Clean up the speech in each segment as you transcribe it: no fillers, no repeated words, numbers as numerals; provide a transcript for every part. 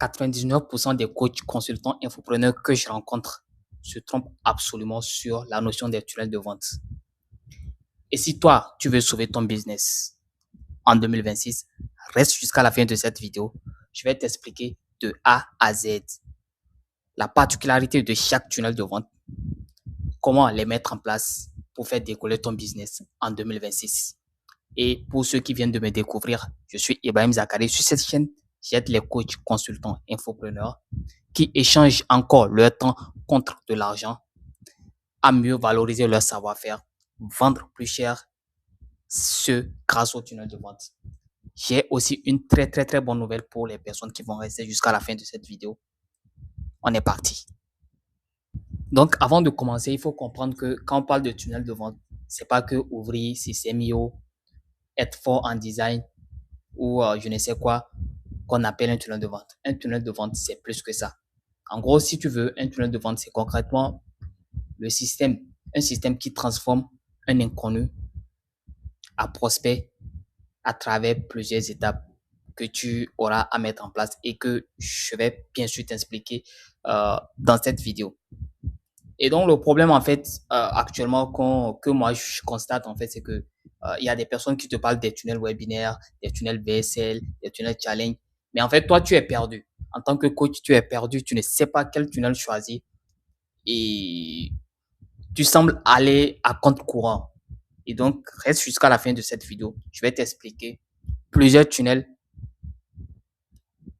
99% des coachs, consultants, infopreneurs que je rencontre se trompent absolument sur la notion des tunnels de vente. Et si toi, tu veux sauver ton business en 2026, reste jusqu'à la fin de cette vidéo. Je vais t'expliquer de A à Z la particularité de chaque tunnel de vente, comment les mettre en place pour faire décoller ton business en 2026. Et pour ceux qui viennent de me découvrir, je suis Ibrahim Zakari. Sur cette chaîne, j'aide les coachs, consultants, infopreneurs qui échangent encore leur temps contre de l'argent à mieux valoriser leur savoir-faire, vendre plus cher, ce grâce au tunnel de vente. J'ai aussi une très bonne nouvelle pour les personnes qui vont rester jusqu'à la fin de cette vidéo. On est parti. Donc, avant de commencer, il faut comprendre que quand on parle de tunnel de vente, c'est pas que ouvrir CMIO, être fort en design ou je ne sais quoi qu'on appelle un tunnel de vente. Un tunnel de vente, c'est plus que ça. En gros, si tu veux, un tunnel de vente, c'est concrètement un système qui transforme un inconnu à prospect à travers plusieurs étapes que tu auras à mettre en place et que je vais bien sûr t'expliquer dans cette vidéo. Et donc, le problème, en fait, actuellement, que moi, je constate, en fait, c'est que il y a des personnes qui te parlent des tunnels webinaires, des tunnels VSL, des tunnels challenge. Mais en fait, toi, tu es perdu. En tant que coach, tu es perdu. Tu ne sais pas quel tunnel choisir. Et tu sembles aller à compte courant. Et donc, reste jusqu'à la fin de cette vidéo. Je vais t'expliquer plusieurs tunnels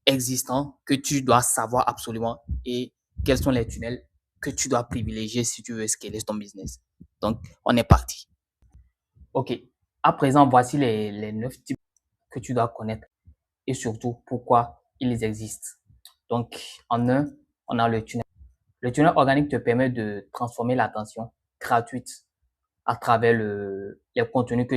existants que tu dois savoir absolument et quels sont les tunnels que tu dois privilégier si tu veux scaler ton business. Donc, on est parti. OK. À présent, voici les 9 types que tu dois connaître et surtout pourquoi ils existent. Donc, en un, on a le tunnel. Le tunnel organique te permet de transformer l'attention gratuite à travers les contenus que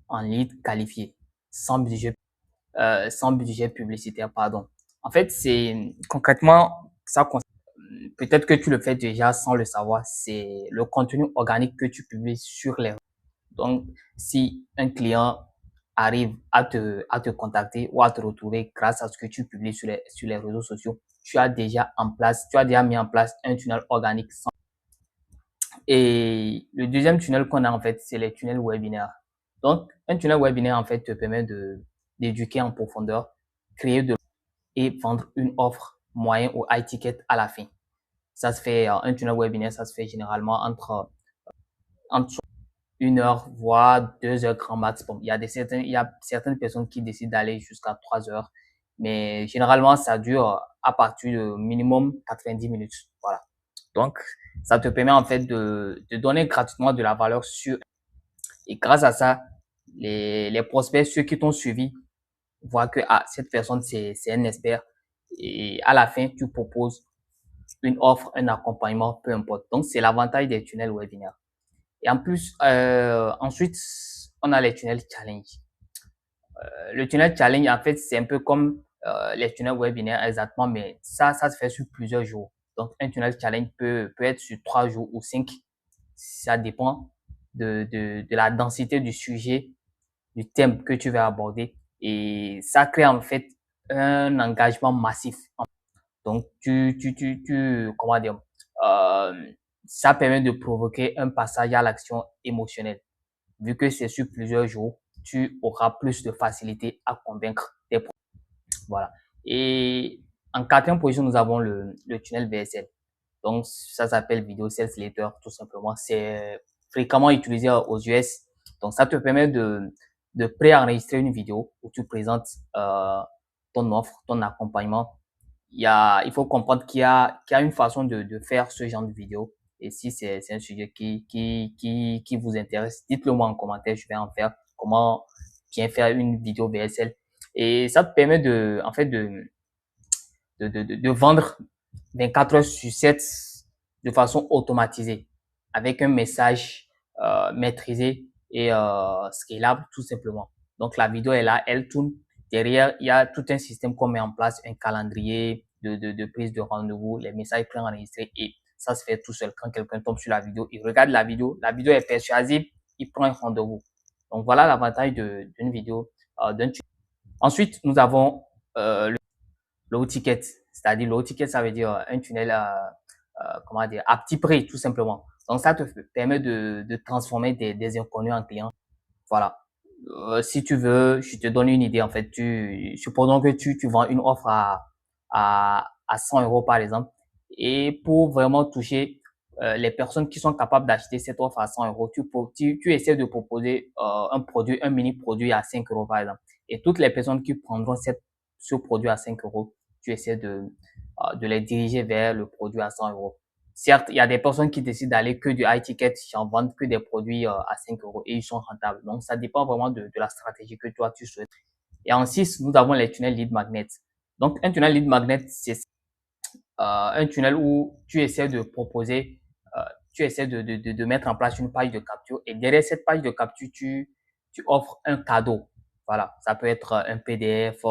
en lead qualifié, sans budget publicitaire, pardon. En fait, c'est concrètement ça. Peut-être que tu le fais déjà sans le savoir. C'est le contenu organique que tu publies sur les. Donc, si un client arrive à te contacter ou à te retrouver grâce à ce que tu publies sur les réseaux sociaux, tu as déjà mis en place un tunnel organique. Et le deuxième tunnel qu'on a en fait, c'est les tunnels webinaires. Donc, un tunnel webinaire en fait te permet d'éduquer en profondeur, créer et vendre une offre moyen ou high ticket à la fin. Ça se fait, un tunnel webinaire, ça se fait généralement entre 1 heure, voire 2 heures grand max. Bon, il y a certaines personnes qui décident d'aller jusqu'à 3 heures, mais généralement, ça dure à partir de minimum 90 minutes. Voilà. Donc, ça te permet en fait de donner gratuitement de la valeur sur, et grâce à ça, les prospects, ceux qui t'ont suivi, voient que, ah, cette personne, c'est un expert. Et à la fin, tu proposes une offre, un accompagnement, peu importe. Donc, c'est l'avantage des tunnels webinaires. Et en plus, ensuite, on a les tunnels challenge. Le tunnel challenge, en fait, c'est un peu comme les tunnels webinaires exactement, mais ça se fait sur plusieurs jours. Donc, un tunnel challenge peut être sur 3 jours ou 5. Ça dépend de la densité du sujet, du thème que tu vas aborder. Et ça crée en fait un engagement massif. Donc, comment dire, ça permet de provoquer un passage à l'action émotionnelle. Vu que c'est sur plusieurs jours, tu auras plus de facilité à convaincre tes prospects. Voilà. Et en quatrième position, nous avons le tunnel VSL. Donc, ça s'appelle Video Sales Letter, tout simplement. C'est fréquemment utilisé aux US. Donc, ça te permet de pré-enregistrer une vidéo où tu présentes ton offre, ton accompagnement. Il faut comprendre qu'il y a une façon de faire ce genre de vidéo. Et si c'est un sujet qui vous intéresse, dites-le moi en commentaire, je vais en faire. Comment bien faire une vidéo VSL. Et ça te permet en fait, de vendre 24 heures sur 7 de façon automatisée avec un message maîtrisé et scalable tout simplement. Donc, la vidéo est là, elle tourne. Derrière, il y a tout un système qu'on met en place, un calendrier de prise de rendez-vous, les messages pré-enregistrés et ça se fait tout seul. Quand quelqu'un tombe sur la vidéo, il regarde la vidéo est persuasive, il prend un rendez-vous. Donc, voilà l'avantage d'une vidéo, d'un tunnel. Ensuite, nous avons le low ticket. C'est-à-dire low ticket, ça veut dire un tunnel, comment dire, à petit prix, tout simplement. Donc, ça te permet de transformer des inconnus en clients. Voilà. Si tu veux, je te donne une idée, en fait. Supposons que tu vends une offre à 100 euros, par exemple. Et pour vraiment toucher les personnes qui sont capables d'acheter cette offre à 100 euros, tu essaies de proposer un mini produit à 5 euros, par exemple. Et toutes les personnes qui prendront ce produit à 5 euros, tu essaies de les diriger vers le produit à 100 euros. Certes, il y a des personnes qui décident d'aller que du high ticket, en vendent que des produits à 5 euros et ils sont rentables. Donc, ça dépend vraiment de la stratégie que toi, tu souhaites. Et en 6, nous avons les tunnels lead magnet. Donc, un tunnel lead magnet, c'est un tunnel où tu essaies de proposer, tu essaies de mettre en place une page de capture et derrière cette page de capture, tu offres un cadeau. Voilà, ça peut être un PDF,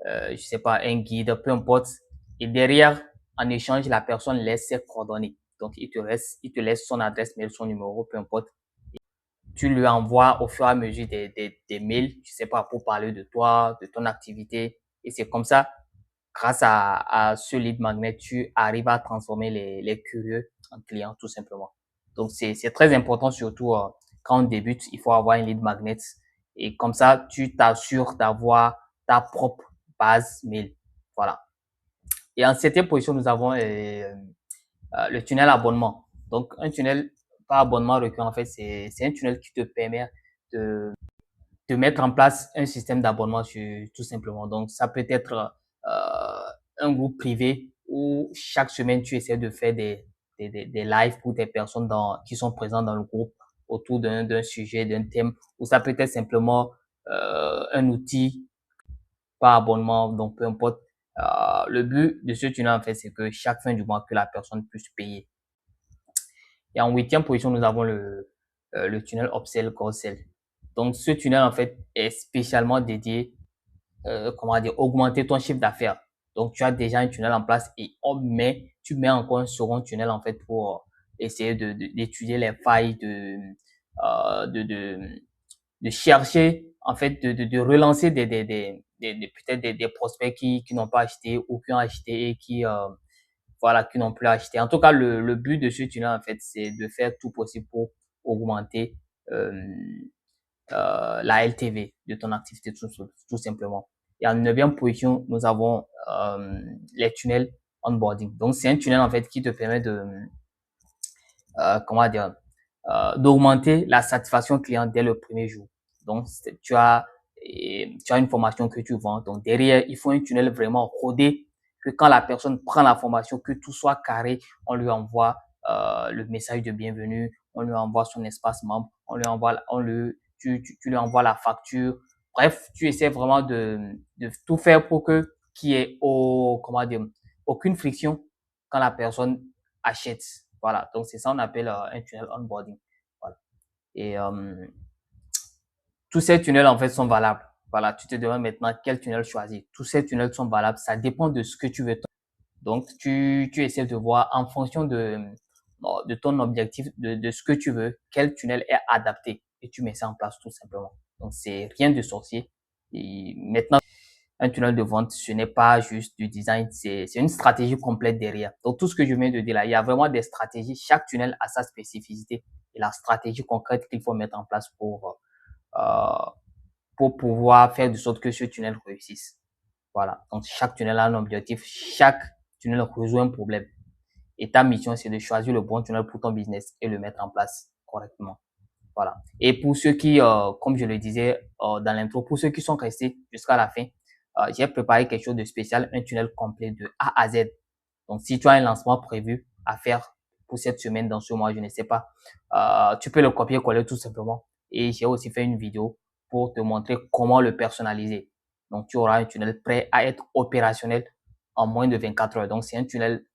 je sais pas, un guide, peu importe. Et derrière, en échange, la personne laisse ses coordonnées. Donc, il te laisse son adresse mail, son numéro, peu importe. Tu lui envoies au fur et à mesure des mails, je sais pas, pour parler de toi, de ton activité. Et c'est comme ça, grâce à ce lead magnet, tu arrives à transformer les curieux en clients, tout simplement. Donc, c'est très important, surtout quand on débute, il faut avoir un lead magnet. Et comme ça, tu t'assures d'avoir ta propre base mail. Voilà. Et en septième position, nous avons le tunnel abonnement. Donc, un tunnel par abonnement récurrent, en fait, c'est un tunnel qui te permet de, de mettre en place un système d'abonnement tout simplement. Donc, ça peut être un groupe privé où chaque semaine, tu essaies de faire des lives pour des personnes qui sont présentes dans le groupe autour d'un sujet, d'un thème, ou ça peut être simplement un outil par abonnement, donc peu importe. Le but de ce tunnel, en fait, c'est que chaque fin du mois, que la personne puisse payer. Et en huitième position, nous avons le tunnel upsell, cross-sell. Donc, ce tunnel, en fait, est spécialement dédié, comment dire, augmenter ton chiffre d'affaires. Donc, tu as déjà un tunnel en place et tu mets encore un second tunnel, en fait, pour essayer d'étudier les failles, de chercher, en fait, de relancer peut-être des prospects qui n'ont pas acheté ou qui ont acheté et voilà, qui n'ont plus acheté. En tout cas, le but de ce tunnel, en fait, c'est de faire tout possible pour augmenter euh, la LTV de ton activité, tout simplement. Et en neuvième position, nous avons les tunnels onboarding. Donc, c'est un tunnel, en fait, qui te permet comment dire, d'augmenter la satisfaction client dès le premier jour. Donc, tu as une formation que tu vends. Donc, derrière, il faut un tunnel vraiment rodé que quand la personne prend la formation, que tout soit carré, on lui envoie le message de bienvenue, on lui envoie son espace membre, tu lui envoies la facture. Bref, tu essaies vraiment de tout faire pour qu'il y ait comment dire, aucune friction quand la personne achète. Voilà, donc c'est ça on appelle un tunnel onboarding. Voilà. Et tous ces tunnels en fait sont valables. Voilà, tu te demandes maintenant quel tunnel choisir. Tous ces tunnels sont valables, ça dépend de ce que tu veux. Donc tu essaies de voir en fonction de ton objectif, de ce que tu veux, quel tunnel est adapté et tu mets ça en place tout simplement. Donc c'est rien de sorcier. Et maintenant, un tunnel de vente, ce n'est pas juste du design, c'est une stratégie complète derrière. Donc, tout ce que je viens de dire là, il y a vraiment des stratégies. Chaque tunnel a sa spécificité et la stratégie concrète qu'il faut mettre en place pour pouvoir faire de sorte que ce tunnel réussisse. Voilà. Donc, chaque tunnel a un objectif. Chaque tunnel résout un problème. Et ta mission, c'est de choisir le bon tunnel pour ton business et le mettre en place correctement. Voilà. Et pour ceux qui, comme je le disais dans l'intro, pour ceux qui sont restés jusqu'à la fin, j'ai préparé quelque chose de spécial, un tunnel complet de A à Z. Donc, si tu as un lancement prévu à faire pour cette semaine, dans ce mois, je ne sais pas, tu peux le copier-coller tout simplement. Et j'ai aussi fait une vidéo pour te montrer comment le personnaliser. Donc, tu auras un tunnel prêt à être opérationnel en moins de 24 heures. Donc, c'est un tunnel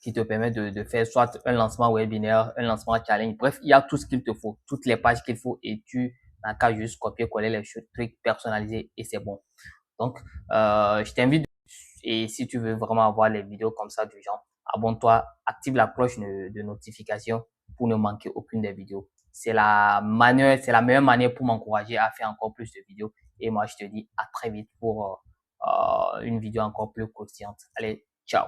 qui te permet de faire soit un lancement webinaire, un lancement challenge. Bref, il y a tout ce qu'il te faut, toutes les pages qu'il faut et tu n'as qu'à juste copier-coller les trucs personnalisés et c'est bon. Donc, je t'invite et si tu veux vraiment avoir les vidéos comme ça du genre, abonne-toi, active la cloche de notification pour ne manquer aucune des vidéos. C'est la meilleure manière pour m'encourager à faire encore plus de vidéos. Et moi, je te dis à très vite pour une vidéo encore plus croustillante. Allez, ciao.